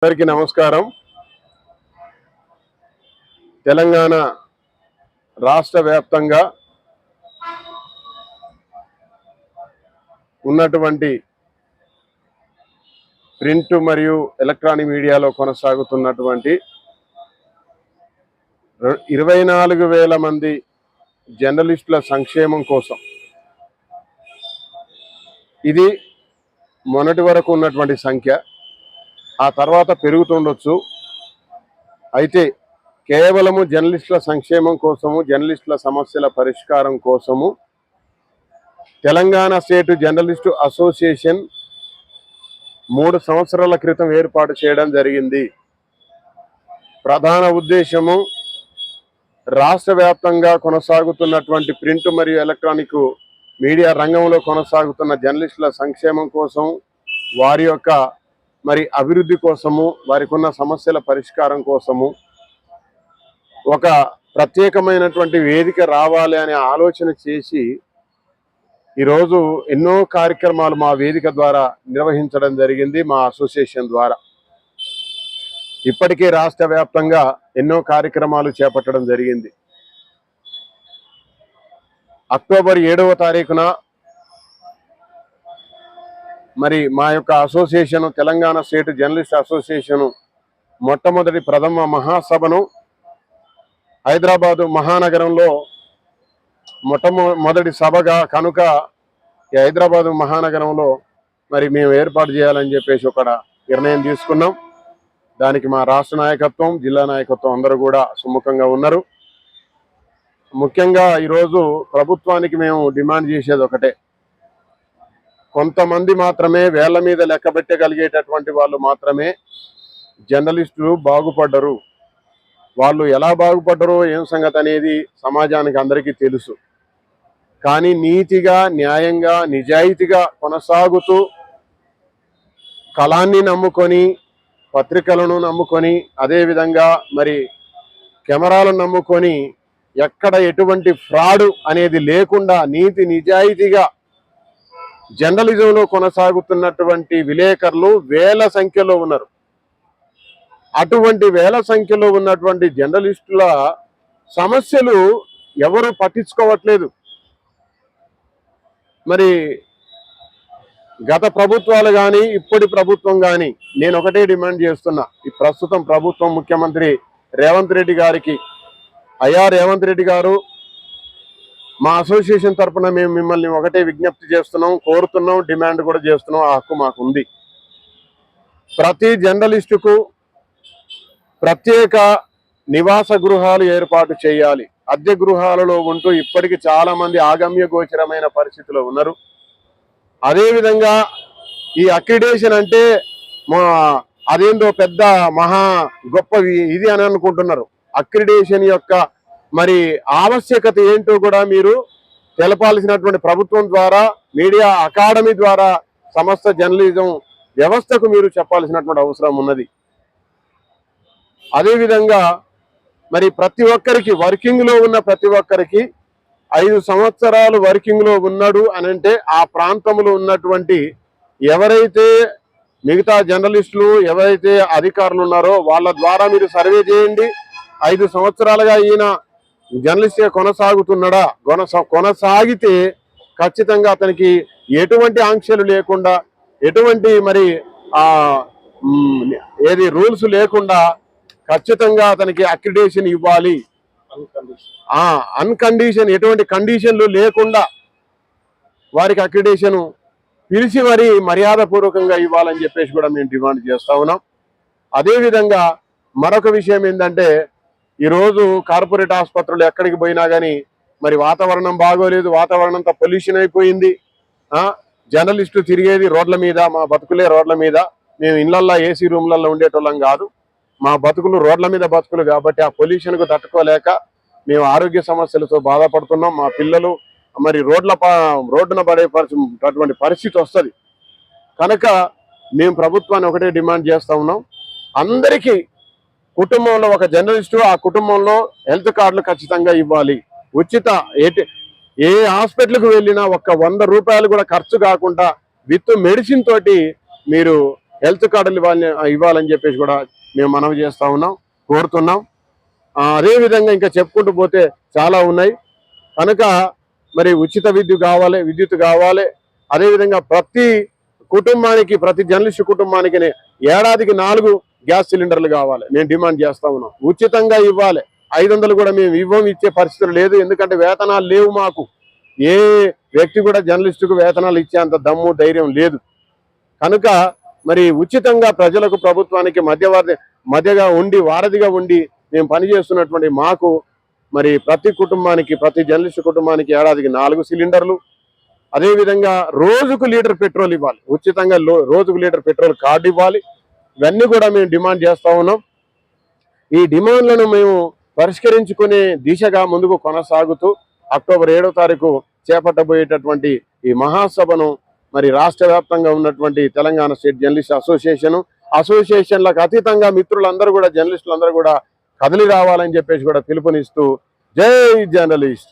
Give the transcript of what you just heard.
అందరికీ నమస్కారం. తెలంగాణ రాష్ట్ర వ్యాప్తంగా ఉన్నటువంటి ప్రింట్ మరియు ఎలక్ట్రానిక్ మీడియాలో కొనసాగుతున్నటువంటి 24,000 మంది జర్నలిస్టుల సంక్షేమం కోసం ఇది మొన్నటి వరకు ఉన్నటువంటి సంఖ్య. ఆ తర్వాత పెరుగుతుండొచ్చు. అయితే కేవలము జర్నలిస్టుల సంక్షేమం కోసము, జర్నలిస్టుల సమస్యల పరిష్కారం కోసము తెలంగాణ స్టేట్ జర్నలిస్టు అసోసియేషన్ 3 సంవత్సరాల క్రితం ఏర్పాటు చేయడం జరిగింది. ప్రధాన ఉద్దేశము రాష్ట్ర వ్యాప్తంగా కొనసాగుతున్నటువంటి ప్రింట్ మరియు ఎలక్ట్రానిక్ మీడియా రంగంలో కొనసాగుతున్న జర్నలిస్టుల సంక్షేమం కోసం, వారి యొక్క అభివృద్ధి కోసము, వారికి ఉన్న సమస్యల పరిష్కారం కోసము ఒక ప్రత్యేకమైనటువంటి వేదిక రావాలి అనే ఆలోచన చేసి ఈరోజు ఎన్నో కార్యక్రమాలు మా వేదిక ద్వారా నిర్వహించడం జరిగింది. మా అసోసియేషన్ ద్వారా ఇప్పటికే రాష్ట్ర వ్యాప్తంగా ఎన్నో కార్యక్రమాలు చేపట్టడం జరిగింది. అక్టోబర్ 7వ తారీఖున మా యొక్క association, Telangana state journalist association మొట్టమొదటి ప్రథమ మహాసభను హైదరాబాదు మహానగరంలో మొట్టమొదటి సభగా కనుక ఈ హైదరాబాదు మహానగరంలో మేము ఏర్పాటు చేయాలని చెప్పేసి ఒక నిర్ణయం తీసుకున్నాం. దానికి మా రాష్ట్ర నాయకత్వం, జిల్లా నాయకత్వం అందరూ కూడా సుముఖంగా ఉన్నారు. ముఖ్యంగా ఈరోజు ప్రభుత్వానికి మేము డిమాండ్ చేసేది ఒకటే. కొంతమంది మాత్రమే, వేళ్ల మీద లెక్క పెట్టగలిగేటటువంటి వాళ్ళు మాత్రమే జర్నలిస్టులు బాగుపడ్డరు. వాళ్ళు ఎలా బాగుపడ్డరో ఏం సంగతి అనేది సమాజానికి అందరికీ తెలుసు. కానీ నీతిగా, న్యాయంగా, నిజాయితీగా కొనసాగుతూ కళాన్ని నమ్ముకొని, పత్రికలను నమ్ముకొని, అదేవిధంగా కెమెరాలను నమ్ముకొని ఎక్కడ ఎటువంటి ఫ్రాడ్ అనేది లేకుండా నీతి నిజాయితీగా జర్నలిజంలో కొనసాగుతున్నటువంటి విలేకరులు వేల సంఖ్యలో ఉన్నారు. అటువంటి వేల సంఖ్యలో ఉన్నటువంటి జర్నలిస్టుల సమస్యలు ఎవరు పట్టించుకోవట్లేదు. గత ప్రభుత్వాలు కానీ, ఇప్పటి ప్రభుత్వం కానీ నేను ఒకటే డిమాండ్ చేస్తున్నా. ఈ ప్రస్తుతం ప్రభుత్వం ముఖ్యమంత్రి రేవంత్ రెడ్డి గారికి, అయ్యా రేవంత్ రెడ్డి గారు, మా అసోసియేషన్ తరఫున మేము మిమ్మల్ని ఒకటే విజ్ఞప్తి చేస్తున్నాం, కోరుతున్నాం, డిమాండ్ కూడా చేస్తున్నాం. ఆ హక్కు మాకు ఉంది. ప్రతి జర్నలిస్టుకు ప్రత్యేక నివాస గృహాలు ఏర్పాటు చేయాలి. అద్దె గృహాలలో ఉంటూ ఇప్పటికీ చాలా మంది ఆగమ్య గోచరమైన పరిస్థితిలో ఉన్నారు. అదేవిధంగా ఈ అక్రిడేషన్ అంటే అదేందో పెద్ద మహా గొప్ప ఇది అని అనుకుంటున్నారు. అక్రిడేషన్ యొక్క ఆవశ్యకత ఏంటో కూడా మీరు తెలపాల్సినటువంటి ప్రభుత్వం ద్వారా, మీడియా అకాడమీ ద్వారా సమస్త జర్నలిజం వ్యవస్థకు మీరు చెప్పాల్సినటువంటి అవసరం ఉన్నది. అదేవిధంగా ప్రతి ఒక్కరికి, వర్కింగ్ లో ఉన్న ప్రతి ఒక్కరికి 5 సంవత్సరాలు వర్కింగ్ లో ఉన్నాడు అనంటే ఆ ప్రాంతంలో ఉన్నటువంటి ఎవరైతే మిగతా జర్నలిస్టులు, ఎవరైతే అధికారులు ఉన్నారో వాళ్ళ ద్వారా మీరు సర్వే చేయండి. 5 సంవత్సరాలుగా ఈయన జర్నలిస్ట్ గా కొనసాగుతున్నాడా, కొనసాగితే ఖచ్చితంగా అతనికి ఎటువంటి ఆంక్షలు లేకుండా, ఎటువంటి ఏది రూల్స్ లేకుండా ఖచ్చితంగా అతనికి అక్రిడేషన్ ఇవ్వాలి. అన్కండిషన్, ఎటువంటి కండిషన్లు లేకుండా వారికి అక్రిడేషన్ పిలిచి మర్యాదపూర్వకంగా ఇవ్వాలని చెప్పేసి కూడా మేము డిమాండ్ చేస్తా ఉన్నాం. అదేవిధంగా మరొక విషయం ఏంటంటే, ఈరోజు కార్పొరేట్ ఆసుపత్రులు ఎక్కడికి పోయినా కానీ వాతావరణం బాగోలేదు, వాతావరణంతో పొల్యూషన్ అయిపోయింది. జర్నలిస్టు తిరిగేది రోడ్ల మీద, మా బతుకులే రోడ్ల మీద. మేము ఇళ్లల్లో ఏసీ రూమ్లలో ఉండేటోళ్ళం కాదు. మా బతుకులు రోడ్ల మీద బతుకులు కాబట్టి ఆ పొల్యూషన్కు తట్టుకోలేక మేము ఆరోగ్య సమస్యలతో బాధపడుతున్నాం. మా పిల్లలు రోడ్డున పడేటువంటి పరిస్థితి వస్తుంది. కనుక మేము ప్రభుత్వాన్ని ఒకటే డిమాండ్ చేస్తా ఉన్నాం. అందరికీ కుటుంబంలో ఒక జర్నలిస్టు, ఆ కుటుంబంలో హెల్త్ కార్డులు ఖచ్చితంగా ఇవ్వాలి. ఉచిత ఏ హాస్పిటల్కి వెళ్ళినా 100 రూపాయలు కూడా ఖర్చు కాకుండా విత్ మెడిసిన్ తోటి మీరు హెల్త్ కార్డులు ఇవ్వాలని చెప్పేసి కూడా మేము మనవి చేస్తా ఉన్నాం, కోరుతున్నాం. అదేవిధంగా ఇంకా చెప్పుకుంటూ పోతే చాలా ఉన్నాయి కనుక మరి ఉచిత విద్యుత్ కావాలి. అదేవిధంగా ప్రతి కుటుంబానికి, ప్రతి జర్నలిస్టు కుటుంబానికి ఏడాదికి 4 గ్యాస్ సిలిండర్లు కావాలి మేము డిమాండ్ చేస్తా ఉన్నాం. ఉచితంగా ఇవ్వాలి. 500 కూడా మేము ఇచ్చే పరిస్థితులు లేదు, ఎందుకంటే వేతనాలు లేవు మాకు. ఏ వ్యక్తి కూడా జర్నలిస్టుకు వేతనాలు ఇచ్చేంత దమ్ము ధైర్యం లేదు. కనుక మరి ఉచితంగా ప్రజలకు, ప్రభుత్వానికి మధ్యగా ఉండి, వారధిగా ఉండి మేము పనిచేస్తున్నటువంటి మాకు మరి ప్రతి కుటుంబానికి, ప్రతి జర్నలిస్టు కుటుంబానికి ఏడాదికి 4 సిలిండర్లు, అదేవిధంగా రోజుకు లీటర్ పెట్రోల్ ఇవ్వాలి, ఉచితంగా రోజుకు లీటర్ పెట్రోల్ కార్డు ఇవ్వాలి. ఇవన్నీ కూడా మేము డిమాండ్ చేస్తా ఉన్నాం. ఈ డిమాండ్లను మేము పరిష్కరించుకునే దిశగా ముందుకు కొనసాగుతూ అక్టోబర్ 7వ తారీఖు చేపట్టబోయేటటువంటి ఈ మహాసభను మరి రాష్ట్ర వ్యాప్తంగా ఉన్నటువంటి తెలంగాణ స్టేట్ జర్నలిస్ట్ అసోసియేషన్లకు అతీతంగా మిత్రులందరూ కూడా, జర్నలిస్టులందరూ కూడా కదిలి రావాలని చెప్పేసి కూడా పిలుపునిస్తూ జై జర్నలిస్ట్.